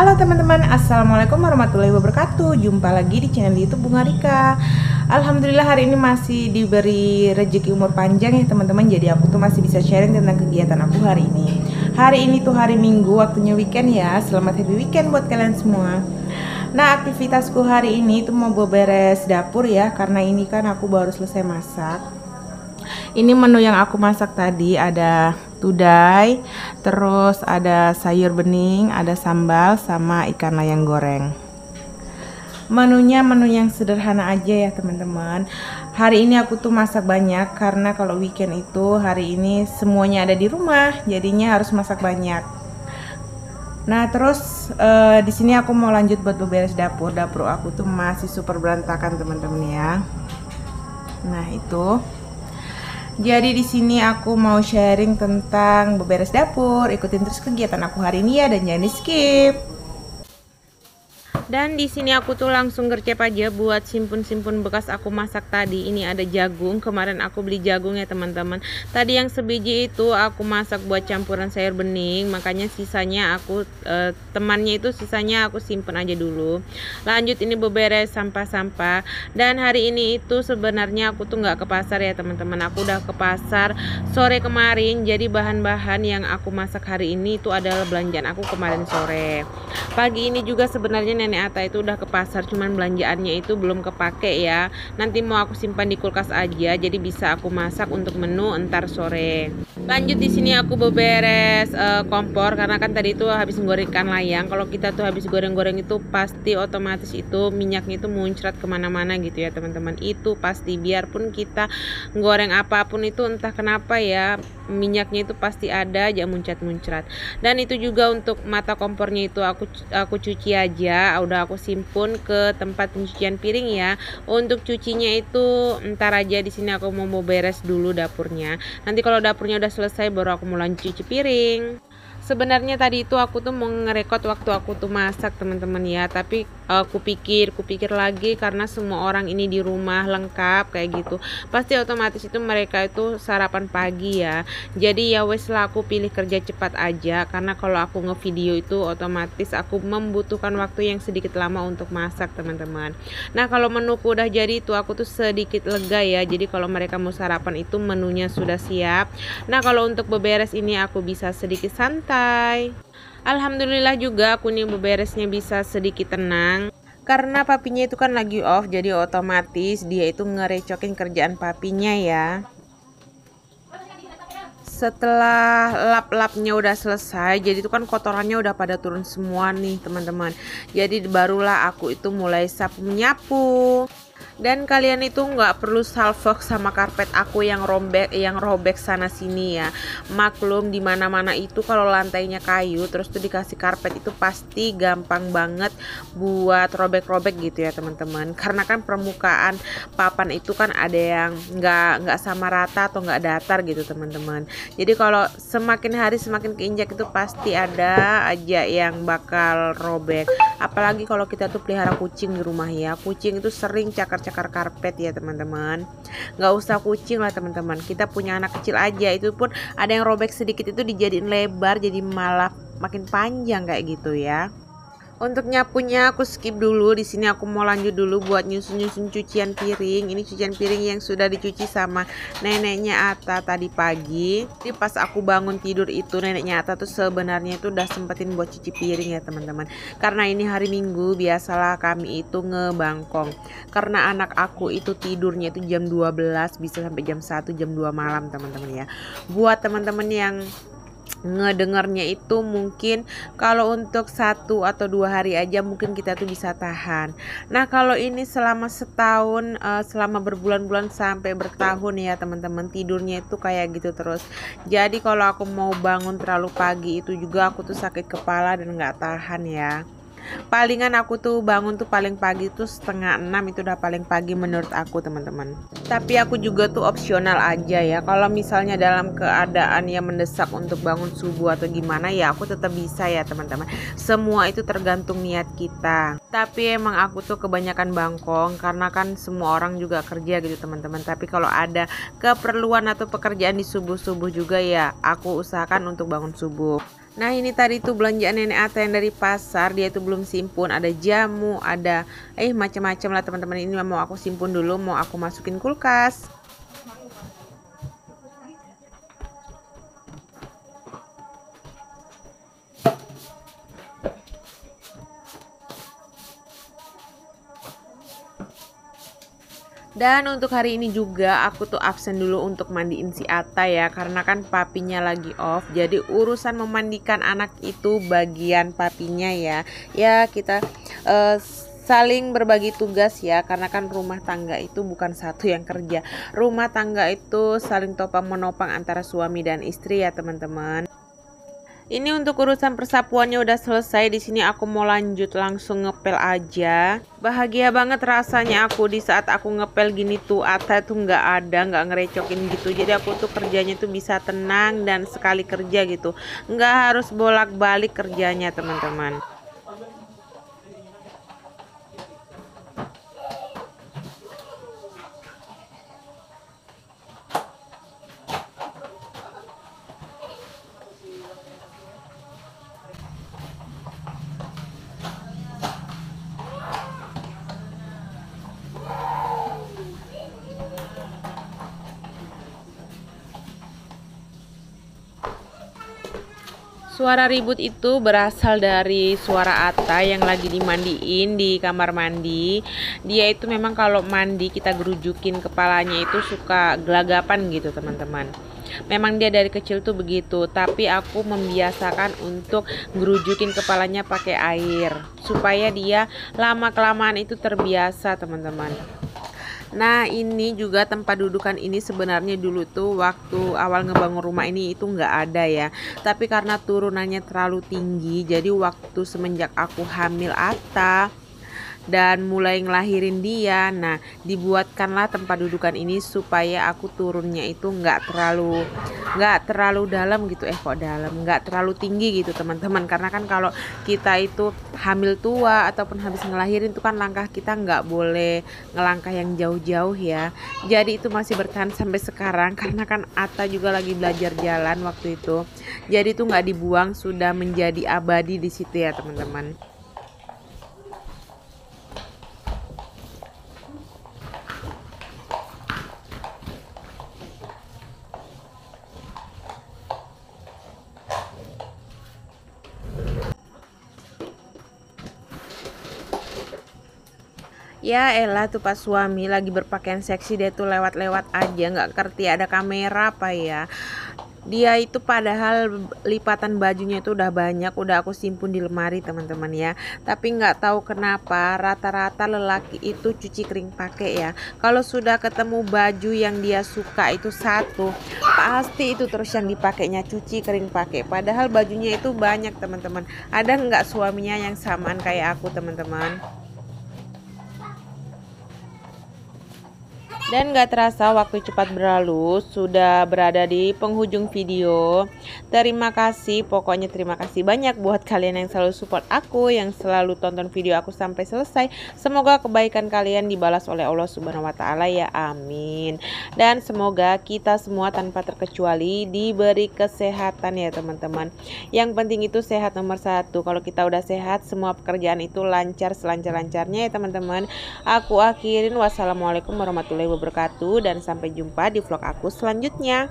Halo teman-teman, assalamualaikum warahmatullahi wabarakatuh. Jumpa lagi di channel YouTube Bunga Rika. Alhamdulillah hari ini masih diberi rezeki umur panjang ya teman-teman. Jadi aku tuh masih bisa sharing tentang kegiatan aku hari ini. Hari ini tuh hari Minggu, waktunya weekend ya. Selamat happy weekend buat kalian semua. Nah, aktivitasku hari ini tuh mau beberes dapur ya, karena ini kan aku baru selesai masak. Ini menu yang aku masak tadi, ada tudai, terus ada sayur bening, ada sambal, sama ikan layang goreng. Menunya menu yang sederhana aja ya teman-teman. Hari ini aku tuh masak banyak karena kalau weekend itu hari ini semuanya ada di rumah, jadinya harus masak banyak. Nah terus di sini aku mau lanjut buat beberes dapur. Dapur aku tuh masih super berantakan teman-teman ya. Nah itu. Jadi di sini aku mau sharing tentang beberes dapur. Ikutin terus kegiatan aku hari ini ya, dan jangan di skip. Dan di sini aku tuh langsung gercep aja buat simpun-simpun bekas aku masak tadi. Ini ada jagung, kemarin aku beli jagung ya teman-teman. Tadi yang sebiji itu aku masak buat campuran sayur bening, makanya sisanya aku temannya itu sisanya aku simpen aja dulu. Lanjut ini beberes sampah-sampah. Dan hari ini itu sebenarnya aku tuh nggak ke pasar ya teman-teman. Aku udah ke pasar sore kemarin. Jadi bahan-bahan yang aku masak hari ini itu adalah belanjaan aku kemarin sore. Pagi ini juga sebenarnya nenek Ata itu udah ke pasar, cuman belanjaannya itu belum kepake ya. Nanti mau aku simpan di kulkas aja, jadi bisa aku masak untuk menu entar sore. Lanjut di sini aku beberes kompor, karena kan tadi itu habis goreng ikan layang. Kalau kita tuh habis goreng-goreng itu pasti otomatis itu minyaknya itu muncrat kemana-mana gitu ya teman-teman. Itu pasti, biarpun kita goreng apapun itu entah kenapa ya, minyaknya itu pasti ada aja muncrat-muncrat. Dan itu juga untuk mata kompornya itu aku cuci aja, udah aku simpun ke tempat pencucian piring ya. Untuk cucinya itu ntar aja, di sini aku mau beres dulu dapurnya. Nanti kalau dapurnya udah selesai baru aku mau lanjut cuci piring. Sebenarnya tadi itu aku tuh mau ngerekod waktu aku tuh masak teman-teman ya, tapi aku pikir lagi, karena semua orang ini di rumah lengkap kayak gitu, pasti otomatis itu mereka itu sarapan pagi ya. Jadi ya wes lah, aku pilih kerja cepat aja, karena kalau aku ngevideo itu otomatis aku membutuhkan waktu yang sedikit lama untuk masak teman-teman. Nah kalau menuku udah jadi itu aku tuh sedikit lega ya. Jadi kalau mereka mau sarapan itu menunya sudah siap. Nah kalau untuk beberes ini aku bisa sedikit santai. Alhamdulillah juga aku nih beberesnya bisa sedikit tenang, karena papinya itu kan lagi off, jadi otomatis dia itu ngerecokin kerjaan papinya ya. Setelah lap-lapnya udah selesai, jadi itu kan kotorannya udah pada turun semua nih teman-teman. Jadi barulah aku itu mulai sapu menyapu. Dan kalian itu nggak perlu salfok sama karpet aku yang robek sana sini ya. Maklum di mana-mana itu kalau lantainya kayu terus tuh dikasih karpet itu pasti gampang banget buat robek-robek gitu ya teman-teman. Karena kan permukaan papan itu kan ada yang nggak sama rata atau nggak datar gitu teman-teman. Jadi kalau semakin hari semakin keinjak itu pasti ada aja yang bakal robek. Apalagi kalau kita tuh pelihara kucing di rumah ya. Kucing itu sering cakar-cakar karpet ya teman-teman. Nggak usah kucing lah teman-teman, kita punya anak kecil aja itu pun ada yang robek sedikit itu dijadiin lebar, jadi malah makin panjang kayak gitu ya. Untuk nyapunya aku skip dulu. Di sini aku mau lanjut dulu buat nyusun cucian piring. Ini cucian piring yang sudah dicuci sama neneknya Ata tadi pagi. Jadi pas aku bangun tidur itu neneknya Ata tuh sebenarnya itu udah sempetin buat cuci piring ya teman-teman. Karena ini hari Minggu, biasalah kami itu ngebangkong. Karena anak aku itu tidurnya itu jam 12 bisa sampai jam 1 jam 2 malam teman-teman ya. Buat teman-teman yang ngedengarnya itu mungkin kalau untuk 1 atau 2 hari aja mungkin kita tuh bisa tahan. Nah kalau ini selama setahun, selama berbulan-bulan sampai bertahun ya teman-teman, tidurnya itu kayak gitu terus. Jadi kalau aku mau bangun terlalu pagi itu juga aku tuh sakit kepala dan nggak tahan ya. Palingan aku tuh bangun tuh paling pagi tuh 5:30, itu udah paling pagi menurut aku teman-teman. Tapi aku juga tuh opsional aja ya. Kalau misalnya dalam keadaan yang mendesak untuk bangun subuh atau gimana ya aku tetap bisa ya teman-teman. Semua itu tergantung niat kita. Tapi emang aku tuh kebanyakan bangkong karena kan semua orang juga kerja gitu teman-teman. Tapi kalau ada keperluan atau pekerjaan di subuh-subuh juga ya aku usahakan untuk bangun subuh. Nah ini tadi tuh belanjaan nenek Ata yang dari pasar, dia itu belum simpun, ada jamu, ada macam-macam lah teman-teman. Ini mau aku simpun dulu, mau aku masukin kulkas. Dan untuk hari ini juga aku tuh absen dulu untuk mandiin si Ata ya, karena kan papinya lagi off. Jadi urusan memandikan anak itu bagian papinya ya. Ya kita saling berbagi tugas ya, karena kan rumah tangga itu bukan satu yang kerja. Rumah tangga itu saling topang menopang antara suami dan istri ya teman-teman. Ini untuk urusan persapuannya udah selesai. Di sini aku mau lanjut langsung ngepel aja. Bahagia banget rasanya aku di saat aku ngepel gini tuh Ata tuh nggak ngerecokin gitu. Jadi aku tuh kerjanya tuh bisa tenang dan sekali kerja gitu. Nggak harus bolak-balik kerjanya teman-teman. Suara ribut itu berasal dari suara Ata yang lagi dimandiin di kamar mandi. Dia itu memang kalau mandi kita gerujukin kepalanya itu suka gelagapan gitu teman-teman. Memang dia dari kecil tuh begitu, tapi aku membiasakan untuk gerujukin kepalanya pakai air supaya dia lama-kelamaan itu terbiasa teman-teman. Nah ini juga tempat dudukan ini sebenarnya dulu tuh waktu awal ngebangun rumah ini itu nggak ada ya. Tapi karena turunannya terlalu tinggi, jadi waktu semenjak aku hamil Ata dan mulai ngelahirin dia, nah dibuatkanlah tempat dudukan ini supaya aku turunnya itu nggak terlalu dalam gitu, nggak terlalu tinggi gitu teman-teman. Karena kan kalau kita itu hamil tua ataupun habis ngelahirin itu kan langkah kita nggak boleh ngelangkah yang jauh-jauh ya. Jadi itu masih bertahan sampai sekarang karena kan Ata juga lagi belajar jalan waktu itu. Jadi itu nggak dibuang, sudah menjadi abadi di situ ya teman-teman. Ya elah tuh pas suami lagi berpakaian seksi dia tuh lewat-lewat aja, nggak ngerti ada kamera apa ya. Dia itu padahal lipatan bajunya itu udah banyak, udah aku simpun di lemari teman-teman ya. Tapi nggak tahu kenapa rata-rata lelaki itu cuci kering pakai ya. Kalau sudah ketemu baju yang dia suka itu satu, pasti itu terus yang dipakainya cuci kering pakai. Padahal bajunya itu banyak teman-teman. Ada nggak suaminya yang samaan kayak aku teman-teman? Dan gak terasa waktu cepat berlalu, sudah berada di penghujung video. Terima kasih, pokoknya terima kasih banyak buat kalian yang selalu support aku, yang selalu tonton video aku sampai selesai. Semoga kebaikan kalian dibalas oleh Allah Subhanahu wa Ta'ala ya, amin. Dan semoga kita semua tanpa terkecuali diberi kesehatan ya teman-teman. Yang penting itu sehat nomor satu. Kalau kita udah sehat, semua pekerjaan itu lancar selancar-lancarnya ya teman-teman. Aku akhirin, wassalamualaikum warahmatullahi wabarakatuh dan sampai jumpa di vlog aku selanjutnya.